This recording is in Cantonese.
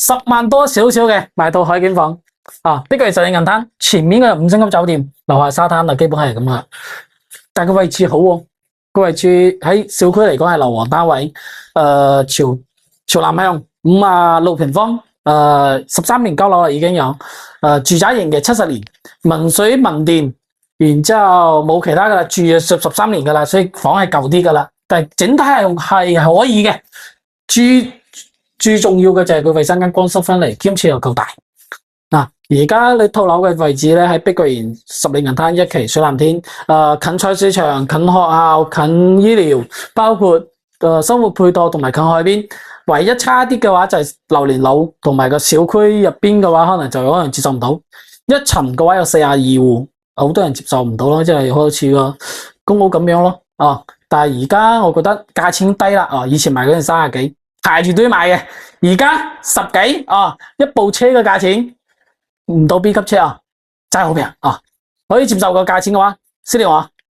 10萬多少少嘅買到海景房啊！碧桂園實景銀灘前面嘅5星級酒店，樓下沙灘啊，基本係咁啦。但個位置好喎，個位置喺小區嚟講係樓王單位，朝南向56平方，13年交樓啦已經有，住宅型嘅70年，民水民電，然之後冇其他噶啦，住咗13年噶啦，所以房係舊啲噶啦，但係整體係可以嘅，最重要嘅就係佢衛生間乾濕分離，兼且又夠大。嗱，而家你套樓嘅位置咧喺碧桂園十里銀灘1期水藍天，近菜市場、近學校、近醫療，包括生活配套同埋近海邊。唯一差啲嘅話就係榴蓮樓同埋個小區入邊嘅話，可能接受唔到。一層嘅話有42戶，好多人接受唔到咯，即係好似個公屋咁樣咯。但係而家我覺得價錢低啦。以前賣嗰陣30幾，排住隊買嘅，而家10幾一部車嘅價錢唔到 B 級車真係好平可以接受個價錢嘅話，私聊我。